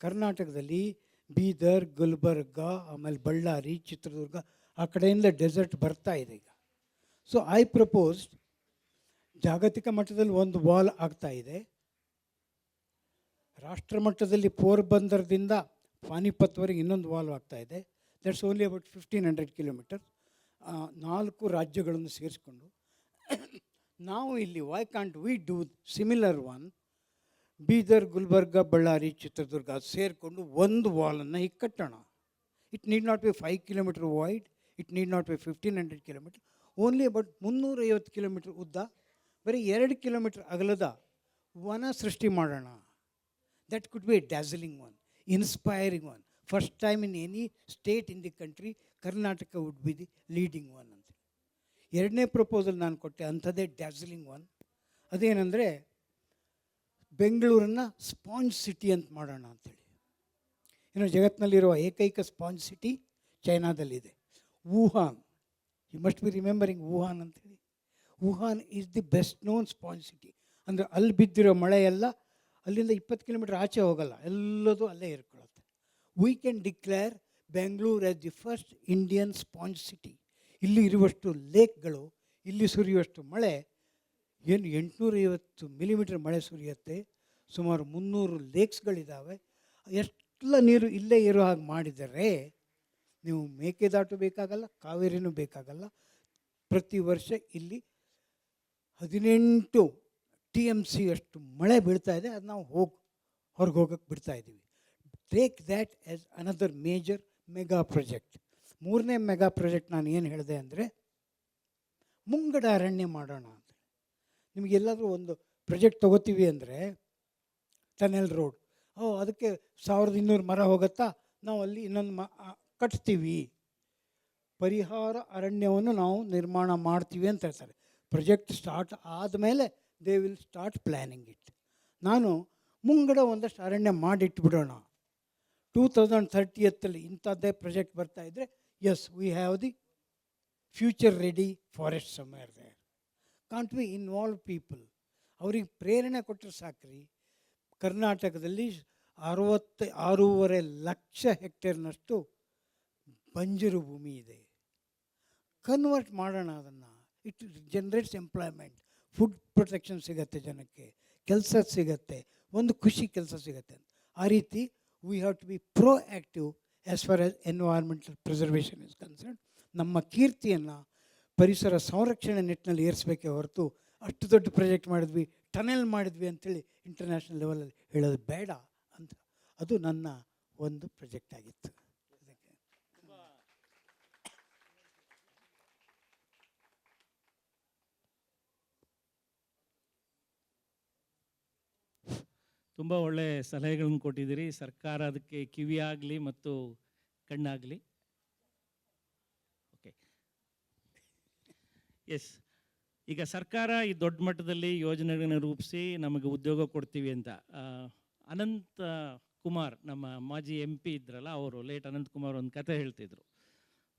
ಕರ್ನಾಟಕದಲ್ಲಿ ಬೀದರ್, ಗುಲ್ಬರ್ಗ, ಆಮೇಲೆ ಬಳ್ಳಾರಿ, ಚಿತ್ರದುರ್ಗ, ಆ ಕಡೆಯಿಂದ ಡೆಸರ್ಟ್ ಬರ್ತಾ ಇದೆ ಈಗ. ಸೊ ಐ ಪ್ರಪೋಸ್ಡ್, ಜಾಗತಿಕ ಮಟ್ಟದಲ್ಲಿ ಒಂದು ವಾಲ್ ಆಗ್ತಾ ಇದೆ, ರಾಷ್ಟ್ರ ಮಟ್ಟದಲ್ಲಿ ಪೋರ್ಬಂದರ್ದಿಂದ ಪಾನಿಪತ್ವರೆಗೆ ಇನ್ನೊಂದು ವಾಲ್ ಆಗ್ತಾ ಇದೆ. That's only about 1500 kilometre. 4 ರಾಜ್ಯಗಳನ್ನು ಸೇರಿಸ್ಕೊಂಡು ನಾವು ಇಲ್ಲಿ why can't we do similar one? Bidar, Gulbarga, Ballari, Chitradurga ಸೇರಿಕೊಂಡು ಒಂದು ವಾಲನ್ನು ಈಗ ಕಟ್ಟೋಣ. It need not be 5 kilometre wide, it need not be 1500 kilometre, only about 350 kilometre ಉದ್ದ, ಬರೀ 2 ಕಿಲೋಮೀಟರ್ ಅಗಲದ ವನ ಸೃಷ್ಟಿ ಮಾಡೋಣ. That could be a dazzling one, inspiring one. First time in any state in the country Karnataka would be the leading one ಅಂತ. ಎರಡನೇ ಪ್ರಪೋಸಲ್ ನಾನು ಕೊಟ್ಟೆ, ಅಂಥದ್ದೇ ಡ್ಯಾಝಲಿಂಗ್ ಒನ್. ಅದೇನೆಂದರೆ, ಬೆಂಗಳೂರನ್ನು ಸ್ಪಾಂಜ್ ಸಿಟಿ ಅಂತ ಮಾಡೋಣ ಅಂಥೇಳಿ. ಇನ್ನು ಜಗತ್ತಿನಲ್ಲಿರುವ ಏಕೈಕ ಸ್ಪಾಂಜ್ ಸಿಟಿ ಚೈನಾದಲ್ಲಿದೆ, Wuhan. You must be remembering Wuhan ಅಂಥೇಳಿ. Wuhan is the best known sponge city. ಅಂದರೆ ಅಲ್ಲಿ ಬಿದ್ದಿರೋ ಮಳೆ ಎಲ್ಲ ಅಲ್ಲಿಂದ 20 ಕಿಲೋಮೀಟರ್ ಆಚೆ ಹೋಗಲ್ಲ, ಎಲ್ಲದೂ ಅಲ್ಲೇ ಇರ್ಕೊಳ್ಳುತ್ತೆ. We can declare Bengaluru as the first Indian sponge city. ಇಲ್ಲಿ ಇರುವಷ್ಟು ಲೇಕ್ಗಳು, ಇಲ್ಲಿ ಸುರಿಯುವಷ್ಟು ಮಳೆ, ಏನು 850 ಮಿಲಿಮೀಟರ್ ಮಳೆ ಸುರಿಯುತ್ತೆ, ಸುಮಾರು 300 ಲೇಕ್ಸ್ಗಳಿದ್ದಾವೆ. ಎಲ್ಲ ನೀರು ಇಲ್ಲೇ ಇರೋ ಹಾಗೆ ಮಾಡಿದರೆ ನೀವು ಮೇಕೆದಾಟು ಬೇಕಾಗಲ್ಲ, ಕಾವೇರಿನೂ ಬೇಕಾಗಲ್ಲ. ಪ್ರತಿ ವರ್ಷ ಇಲ್ಲಿ 18 TMC ಅಷ್ಟು ಮಳೆ ಬೀಳ್ತಾ ಇದೆ. ಅದು ನಾವು ಹೊರಗೆ ಹೋಗೋಕ್ಕೆ ಬಿಡ್ತಾ ಇದ್ದೀವಿ. Take that as another major mega project. 3ನೇ ಮೆಗಾ ಪ್ರಾಜೆಕ್ಟ್ ನಾನು ಏನು ಹೇಳಿದೆ ಅಂದರೆ, ಮುಂಗಡ ಅರಣ್ಯ ಮಾಡೋಣ ಅಂತ. ನಿಮಗೆಲ್ಲಾದರೂ ಒಂದು ಪ್ರಾಜೆಕ್ಟ್ ತೊಗೋತೀವಿ ಅಂದರೆ, ಟನೆಲ್ ರೋಡ್, ಅದಕ್ಕೆ 1200 ಮರ ಹೋಗುತ್ತಾ, ನಾವು ಅಲ್ಲಿ ಇನ್ನೊಂದು ಕಟ್ತೀವಿ, ಪರಿಹಾರ ಅರಣ್ಯವನ್ನು ನಾವು ನಿರ್ಮಾಣ ಮಾಡ್ತೀವಿ ಅಂತ ಹೇಳ್ತಾರೆ. ಪ್ರಾಜೆಕ್ಟ್ ಸ್ಟಾರ್ಟ್ ಆದಮೇಲೆ they will start planning it. ನಾನು ಮುಂಗಡ ಒಂದಷ್ಟು ಅರಣ್ಯ ಮಾಡಿಟ್ಬಿಡೋಣ, 2030 ಇಂಥದ್ದೇ ಪ್ರಾಜೆಕ್ಟ್ ಬರ್ತಾಯಿದ್ರೆ, yes, we have the future ready forest somewhere there. Can't we involve people? ಅವ್ರಿಗೆ ಪ್ರೇರಣೆ ಕೊಟ್ಟರೆ ಸಾಕ್ರಿ. ಕರ್ನಾಟಕದಲ್ಲಿ 66.5 ಲಕ್ಷ ಹೆಕ್ಟೇರ್ನಷ್ಟು ಬಂಜರು ಭೂಮಿ ಇದೆ. ಕನ್ವರ್ಟ್ ಮಾಡೋಣ ಅದನ್ನು. It generates employment, food protection ಸಿಗುತ್ತೆ, ಜನಕ್ಕೆ ಕೆಲಸ ಸಿಗುತ್ತೆ, ಒಂದು ಖುಷಿ ಕೆಲಸ ಸಿಗುತ್ತೆ. ಆ ರೀತಿ we have to be proactive as far as environmental preservation is concern. ನಮ್ಮ ಕೀರ್ತಿಯನ್ನು ಪರಿಸರ ಸಂರಕ್ಷಣೆ ನಿಟ್ಟಿನಲ್ಲಿ ಏರಿಸಬೇಕೇ ಹೊರತು ಅಷ್ಟು ದೊಡ್ಡ ಪ್ರಾಜೆಕ್ಟ್ ಮಾಡಿದ್ವಿ, ಟನೆಲ್ ಮಾಡಿದ್ವಿ ಅಂತೇಳಿ ಇಂಟರ್ನ್ಯಾಷನಲ್ ಲೆವೆಲಲ್ಲಿ ಹೇಳೋದು ಬೇಡ ಅಂತ. ಅದು ನನ್ನ ಒಂದು ಪ್ರಾಜೆಕ್ಟ್ ಆಗಿತ್ತು. ತುಂಬ ಒಳ್ಳೆಯ ಸಲಹೆಗಳನ್ನು ಕೊಟ್ಟಿದ್ದೀರಿ. ಸರ್ಕಾರ ಅದಕ್ಕೆ ಕಿವಿಯಾಗಲಿ ಮತ್ತು ಕಣ್ಣಾಗಲಿ. Okay, S. ಈಗ ಸರ್ಕಾರ ಈ ದೊಡ್ಡ ಮಟ್ಟದಲ್ಲಿ ಯೋಜನೆಗಳನ್ನು ರೂಪಿಸಿ ನಮಗೆ ಉದ್ಯೋಗ ಕೊಡ್ತೀವಿ ಅಂತ ಅನಂತ ಕುಮಾರ್, ನಮ್ಮ ಮಾಜಿ MP ಇದ್ರಲ್ಲ, ಅವರು ಲೇಟ್ ಅನಂತ್ ಕುಮಾರ್ ಒಂದು ಕತೆ ಹೇಳ್ತಿದ್ರು.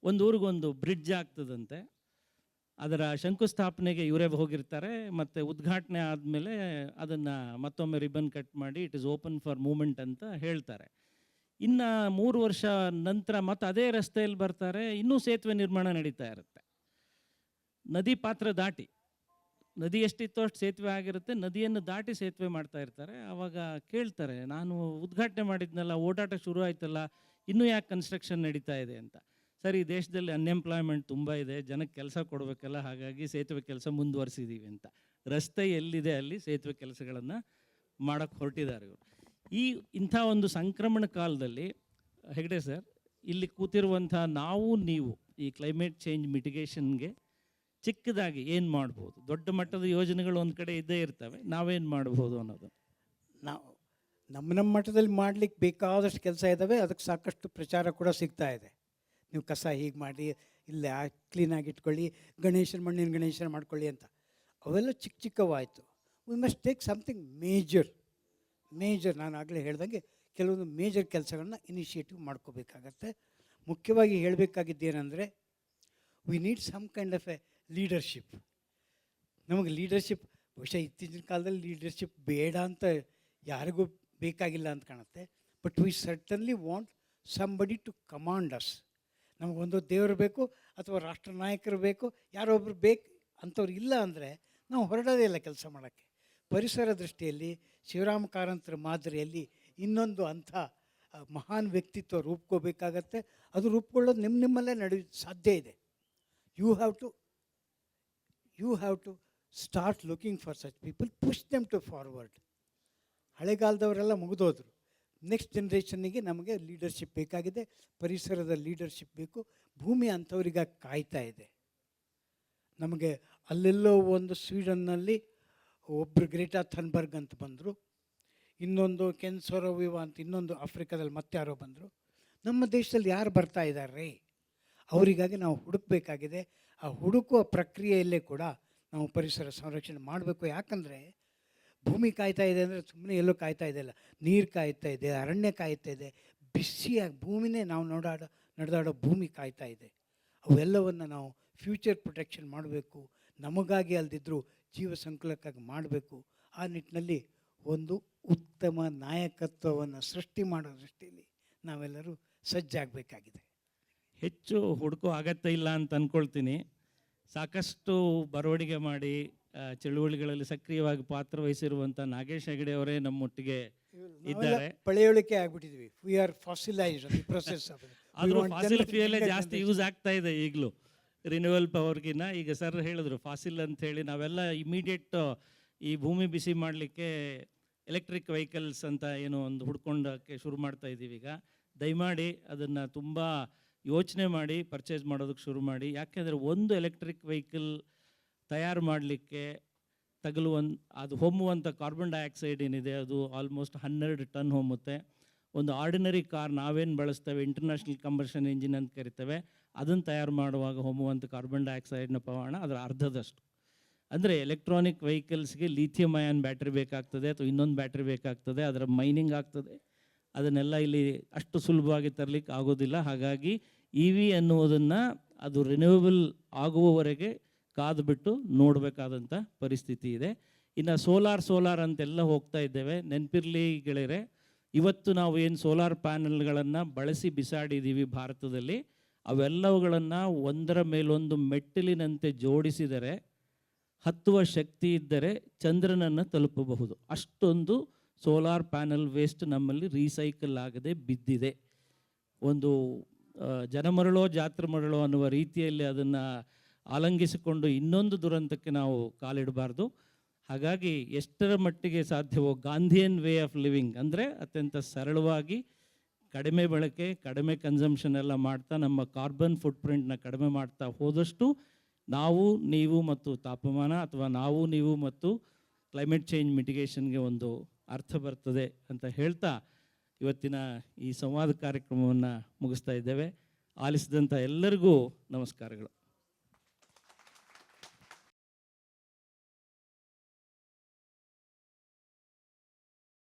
ಒಂದು ಊರಿಗೊಂದು ಬ್ರಿಡ್ಜ್ ಆಗ್ತದಂತೆ. ಅದರ ಶಂಕುಸ್ಥಾಪನೆಗೆ ಇವರೇ ಹೋಗಿರ್ತಾರೆ, ಮತ್ತು ಉದ್ಘಾಟನೆ ಆದಮೇಲೆ ಅದನ್ನು ಮತ್ತೊಮ್ಮೆ ರಿಬನ್ ಕಟ್ ಮಾಡಿ it is open for movement ಅಂತ ಹೇಳ್ತಾರೆ. ಇನ್ನು 3 ವರ್ಷ ನಂತರ ಮತ್ತೆ ಅದೇ ರಸ್ತೆಯಲ್ಲಿ ಬರ್ತಾರೆ, ಇನ್ನೂ ಸೇತುವೆ ನಿರ್ಮಾಣ ನಡೀತಾ ಇರುತ್ತೆ. ನದಿ ಪಾತ್ರ ದಾಟಿ, ನದಿ ಎಷ್ಟಿತ್ತೋ ಅಷ್ಟು ಸೇತುವೆ ಆಗಿರುತ್ತೆ, ನದಿಯನ್ನು ದಾಟಿ ಸೇತುವೆ ಮಾಡ್ತಾ ಇರ್ತಾರೆ. ಆವಾಗ ಕೇಳ್ತಾರೆ, ನಾನು ಉದ್ಘಾಟನೆ ಮಾಡಿದ್ನಲ್ಲ, ಓಡಾಟ ಶುರು ಆಯ್ತಲ್ಲ, ಇನ್ನೂ ಯಾಕೆ ಕನ್ಸ್ಟ್ರಕ್ಷನ್ ನಡೀತಾ ಇದೆ ಅಂತ. ಸರಿ, ದೇಶದಲ್ಲಿ ಅನ್ಎಂಪ್ಲಾಯ್ಮೆಂಟ್ ತುಂಬ ಇದೆ, ಜನಕ್ಕೆ ಕೆಲಸ ಕೊಡಬೇಕಲ್ಲ, ಹಾಗಾಗಿ ಸೇತುವೆ ಕೆಲಸ ಮುಂದುವರಿಸಿದ್ದೀವಿ ಅಂತ. ರಸ್ತೆ ಎಲ್ಲಿದೆ ಅಲ್ಲಿ ಸೇತುವೆ ಕೆಲಸಗಳನ್ನು ಮಾಡೋಕ್ಕೆ ಹೊರಟಿದ್ದಾರೆ ಇವರು. ಇಂಥ ಒಂದು ಸಂಕ್ರಮಣ ಕಾಲದಲ್ಲಿ ಹೆಗ್ಡೆ ಸರ್, ಇಲ್ಲಿ ಕೂತಿರುವಂಥ ನಾವು ನೀವು ಈ ಕ್ಲೈಮೇಟ್ ಚೇಂಜ್ ಮಿಟಿಗೇಷನ್ಗೆ ಚಿಕ್ಕದಾಗಿ ಏನು ಮಾಡ್ಬೋದು? ದೊಡ್ಡ ಮಟ್ಟದ ಯೋಜನೆಗಳು ಒಂದು ಕಡೆ ಇದ್ದೇ ಇರ್ತವೆ, ನಾವೇನು ಮಾಡ್ಬೋದು ಅನ್ನೋದು. ನಾವು ನಮ್ಮ ಮಟ್ಟದಲ್ಲಿ ಮಾಡಲಿಕ್ಕೆ ಬೇಕಾದಷ್ಟು ಕೆಲಸ ಇದ್ದಾವೆ, ಅದಕ್ಕೆ ಸಾಕಷ್ಟು ಪ್ರಚಾರ ಕೂಡ ಸಿಗ್ತಾ ಇದೆ. ನೀವು ಕಸ ಹೀಗೆ ಮಾಡಿ, ಇಲ್ಲೇ ಕ್ಲೀನಾಗಿ ಇಟ್ಕೊಳ್ಳಿ, ಮಣ್ಣಿನ ಗಣೇಶನ ಮಾಡ್ಕೊಳ್ಳಿ ಅಂತ. ಅವೆಲ್ಲ ಚಿಕ್ಕವಾಯಿತು. We must take something major. ನಾನು ಆಗಲೇ ಹೇಳ್ದಂಗೆ ಕೆಲವೊಂದು ಮೇಜರ್ ಕೆಲಸಗಳನ್ನ ಇನಿಷಿಯೇಟಿವ್ ಮಾಡ್ಕೋಬೇಕಾಗತ್ತೆ. ಮುಖ್ಯವಾಗಿ ಹೇಳಬೇಕಾಗಿದ್ದೇನೆಂದರೆ, we need some kind of a leadership. ನಮಗೆ ಲೀಡರ್ಶಿಪ್ ಬಹುಶಃ ಇತ್ತೀಚಿನ ಕಾಲದಲ್ಲಿ ಲೀಡರ್ಶಿಪ್ ಬೇಡ ಅಂತ ಯಾರಿಗೂ ಬೇಕಾಗಿಲ್ಲ ಅಂತ ಕಾಣುತ್ತೆ. But we certainly want somebody to command us. ನಮಗೊಂದು ದೇವರು ಬೇಕು ಅಥವಾ ರಾಷ್ಟ್ರ ನಾಯಕರು ಬೇಕು, ಯಾರೊಬ್ಬರು ಬೇಕು ಅಂಥವ್ರು ಇಲ್ಲ ಅಂದರೆ ನಾವು ಹೊರಡೋದೇ ಇಲ್ಲ ಕೆಲಸ ಮಾಡೋಕ್ಕೆ. ಪರಿಸರ ದೃಷ್ಟಿಯಲ್ಲಿ ಶಿವರಾಮ ಕಾರಂತರ ಮಾದರಿಯಲ್ಲಿ ಇನ್ನೊಂದು ಅಂಥ ಮಹಾನ್ ವ್ಯಕ್ತಿತ್ವ ರೂಪ್ಕೋಬೇಕಾಗತ್ತೆ. ಅದು ರೂಪ್ಕೊಳ್ಳೋದು ನಿಮ್ಮಲ್ಲೇ ಸಾಧ್ಯ ಇದೆ. You have to start looking for such people, push them to forward. ಹಳೆಗಾಲದವರೆಲ್ಲ ಮುಗಿದೋದ್ರು. ನೆಕ್ಸ್ಟ್ ಜನ್ರೇಷನ್ನಿಗೆ ನಮಗೆ ಲೀಡರ್ಶಿಪ್ ಬೇಕಾಗಿದೆ, ಪರಿಸರದ ಲೀಡರ್ಶಿಪ್ ಬೇಕು. ಭೂಮಿ ಅಂಥವ್ರಿಗೆ ಕಾಯ್ತಾ ಇದೆ. ನಮಗೆ ಅಲ್ಲೆಲ್ಲೋ ಒಂದು ಸ್ವೀಡನ್ನಲ್ಲಿ ಒಬ್ಬರು ಗ್ರೇಟಾ ಥನ್ಬರ್ಗ್ ಅಂತ ಬಂದರು, ಇನ್ನೊಂದು ಕೆನ್ ಸೊರವಿವ ಅಂತ ಇನ್ನೊಂದು ಆಫ್ರಿಕಾದಲ್ಲಿ ಮತ್ತೆ ಯಾರೋ ಬಂದರು. ನಮ್ಮ ದೇಶದಲ್ಲಿ ಯಾರು ಬರ್ತಾ ಇದ್ದಾರೆ? ಅವರಿಗಾಗಿ ನಾವು ಹುಡುಕಬೇಕಾಗಿದೆ. ಆ ಹುಡುಕುವ ಪ್ರಕ್ರಿಯೆಯಲ್ಲೇ ಕೂಡ ನಾವು ಪರಿಸರ ಸಂರಕ್ಷಣೆ ಮಾಡಬೇಕು. ಯಾಕಂದರೆ ಭೂಮಿ ಕಾಯ್ತಾ ಇದೆ ಅಂದರೆ ಸುಮ್ಮನೆ ಎಲ್ಲೋ ಕಾಯ್ತಾ ಇದೆಯಲ್ಲ, ನೀರು ಕಾಯ್ತಾ ಇದೆ, ಅರಣ್ಯ ಕಾಯ್ತಾ ಇದೆ, ಬಿಸಿಯಾಗಿ ಭೂಮಿನೇ ನಾವು ನಡೆದಾಡೋ ಭೂಮಿ ಕಾಯ್ತಾ ಇದೆ. ಅವೆಲ್ಲವನ್ನು ನಾವು ಫ್ಯೂಚರ್ ಪ್ರೊಟೆಕ್ಷನ್ ಮಾಡಬೇಕು. ನಮಗಾಗಿ ಅಲ್ದಿದ್ದರೂ ಜೀವ ಸಂಕುಲಕ್ಕಾಗಿ ಮಾಡಬೇಕು. ಆ ನಿಟ್ಟಿನಲ್ಲಿ ಒಂದು ಉತ್ತಮ ನಾಯಕತ್ವವನ್ನು ಸೃಷ್ಟಿ ಮಾಡೋ ದೃಷ್ಟಿಯಲ್ಲಿ ನಾವೆಲ್ಲರೂ ಸಜ್ಜಾಗಬೇಕಾಗಿದೆ. ಹೆಚ್ಚು ಹುಡುಕೋ ಅಗತ್ಯ ಇಲ್ಲ ಅಂತ ಅಂದ್ಕೊಳ್ತೀನಿ. ಸಾಕಷ್ಟು ಬರವಣಿಗೆ ಮಾಡಿ ಚಳುವಳಿಗಳಲ್ಲಿ ಸಕ್ರಿಯವಾಗಿ ಪಾತ್ರ ವಹಿಸಿರುವಂಥ ನಾಗೇಶ್ ಹೆಗಡೆ ಅವರೇ ನಮ್ಮೊಟ್ಟಿಗೆ ಇದ್ದಾರೆ. ಪಳೆಯೋಳಿಕೆ ಆಗ್ಬಿಟ್ಟಿದ್ವಿ. We are fossilised the process. ಆದರೂ ಫಾಸಿಲ್ ಫ್ಯೂಯಲೇ ಜಾಸ್ತಿ ಯೂಸ್ ಆಗ್ತಾ ಇದೆ ಈಗಲೂ ರಿನ್ಯೂವಲ್ ಪವರ್ಗಿನ್ನ. ಈಗ ಸರ್ ಹೇಳಿದ್ರು ಫಾಸಿಲ್ ಅಂತ ಹೇಳಿ, ನಾವೆಲ್ಲ ಇಮಿಡಿಯೇಟ್ ಈ ಭೂಮಿ ಬಿಸಿ ಮಾಡಲಿಕ್ಕೆ ಎಲೆಕ್ಟ್ರಿಕ್ ವೆಹಿಕಲ್ಸ್ ಅಂತ ಏನೋ ಒಂದು ಹುಡ್ಕೊಂಡಕ್ಕೆ ಶುರು ಮಾಡ್ತಾ ಇದ್ದೀವಿ. ಈಗ ದಯಮಾಡಿ ಅದನ್ನು ತುಂಬ ಯೋಚನೆ ಮಾಡಿ ಪರ್ಚೇಸ್ ಮಾಡೋದಕ್ಕೆ ಶುರು ಮಾಡಿ. ಯಾಕೆಂದರೆ ಒಂದು ಎಲೆಕ್ಟ್ರಿಕ್ ವೆಹಿಕಲ್ ತಯಾರು ಮಾಡಲಿಕ್ಕೆ ಅದು ಹೊಮ್ಮುವಂಥ ಕಾರ್ಬನ್ ಡೈಆಕ್ಸೈಡ್ ಏನಿದೆ ಅದು ಆಲ್ಮೋಸ್ಟ್ 12 ಟನ್ ಹೊಮ್ಮುತ್ತೆ. ಒಂದು ಆರ್ಡಿನರಿ ಕಾರ್ ನಾವೇನು ಬಳಸ್ತೇವೆ, ಇಂಟರ್ನ್ಯಾಷನಲ್ ಕಂಬಷನ್ ಇಂಜಿನ್ ಅಂತ ಕರಿತೇವೆ, ಅದನ್ನು ತಯಾರು ಮಾಡುವಾಗ ಹೊಮ್ಮುವಂಥ ಕಾರ್ಬನ್ ಡೈಆಕ್ಸೈಡ್ನ ಪ್ರಮಾಣ ಅದರ ಅರ್ಧದಷ್ಟು. ಅಂದರೆ ಎಲೆಕ್ಟ್ರಾನಿಕ್ ವೆಹಿಕಲ್ಸ್ಗೆ ಲಿಥಿಯಂ ಅಯಾನ್ ಬ್ಯಾಟ್ರಿ ಬೇಕಾಗ್ತದೆ ಅಥವಾ ಇನ್ನೊಂದು ಬ್ಯಾಟ್ರಿ ಬೇಕಾಗ್ತದೆ, ಅದರ ಮೈನಿಂಗ್ ಆಗ್ತದೆ. ಅದನ್ನೆಲ್ಲ ಇಲ್ಲಿ ಅಷ್ಟು ಸುಲಭವಾಗಿ ತರಲಿಕ್ಕೆ ಆಗೋದಿಲ್ಲ. ಹಾಗಾಗಿ EV ಅನ್ನುವುದನ್ನು ಅದು ರಿನ್ಯೂವಬಲ್ ಆಗುವವರೆಗೆ ಕಾದು ಬಿಟ್ಟು ನೋಡಬೇಕಾದಂಥ ಪರಿಸ್ಥಿತಿ ಇದೆ. ಇನ್ನು ಸೋಲಾರ್ ಅಂತೆಲ್ಲ ಹೋಗ್ತಾ ಇದ್ದೇವೆ. ನೆನಪಿರಲಿ ಗೆಳೆಯರೆ, ಇವತ್ತು ನಾವು ಏನು ಸೋಲಾರ್ ಪ್ಯಾನಲ್ಗಳನ್ನು ಬಳಸಿ ಬಿಸಾಡಿದ್ದೀವಿ ಭಾರತದಲ್ಲಿ, ಅವೆಲ್ಲವುಗಳನ್ನು ಒಂದರ ಮೇಲೊಂದು ಮೆಟ್ಟಿಲಿನಂತೆ ಜೋಡಿಸಿದರೆ ಹತ್ತುವ ಶಕ್ತಿ ಇದ್ದರೆ ಚಂದ್ರನನ್ನು ತಲುಪಬಹುದು. ಅಷ್ಟೊಂದು ಸೋಲಾರ್ ಪ್ಯಾನಲ್ ವೇಸ್ಟ್ ನಮ್ಮಲ್ಲಿ ರೀಸೈಕಲ್ ಆಗದೆ ಬಿದ್ದಿದೆ. ಒಂದು ಜನಮರಳೋ ಜಾತ್ರೆ ಮರಳೋ ಅನ್ನುವ ರೀತಿಯಲ್ಲಿ ಅದನ್ನು ಆಲಂಗಿಸಿಕೊಂಡು ಇನ್ನೊಂದು ದುರಂತಕ್ಕೆ ನಾವು ಕಾಲಿಡಬಾರ್ದು. ಹಾಗಾಗಿ ಎಷ್ಟರ ಮಟ್ಟಿಗೆ ಸಾಧ್ಯವೋ ಗಾಂಧಿಯನ್ ವೇ ಆಫ್ ಲಿವಿಂಗ್ ಅಂದರೆ ಅತ್ಯಂತ ಸರಳವಾಗಿ ಕಡಿಮೆ ಬಳಕೆ, ಕಡಿಮೆ ಕನ್ಸಂಪ್ಷನ್ ಎಲ್ಲ ಮಾಡ್ತಾ ನಮ್ಮ ಕಾರ್ಬನ್ ಫುಟ್ಪ್ರಿಂಟ್ನ ಕಡಿಮೆ ಮಾಡ್ತಾ ಹೋದಷ್ಟು ನಾವು ನೀವು ಮತ್ತು ತಾಪಮಾನ ಅಥವಾ ನಾವು ನೀವು ಮತ್ತು ಕ್ಲೈಮೇಟ್ ಚೇಂಜ್ ಮಿಟಿಗೇಷನ್ಗೆ ಒಂದು ಅರ್ಥ ಬರ್ತದೆ ಅಂತ ಹೇಳ್ತಾ ಇವತ್ತಿನ ಈ ಸಂವಾದ ಕಾರ್ಯಕ್ರಮವನ್ನು ಮುಗಿಸ್ತಾ ಇದ್ದೇವೆ. ಆಲಿಸಿದಂಥ ಎಲ್ಲರಿಗೂ ನಮಸ್ಕಾರಗಳು.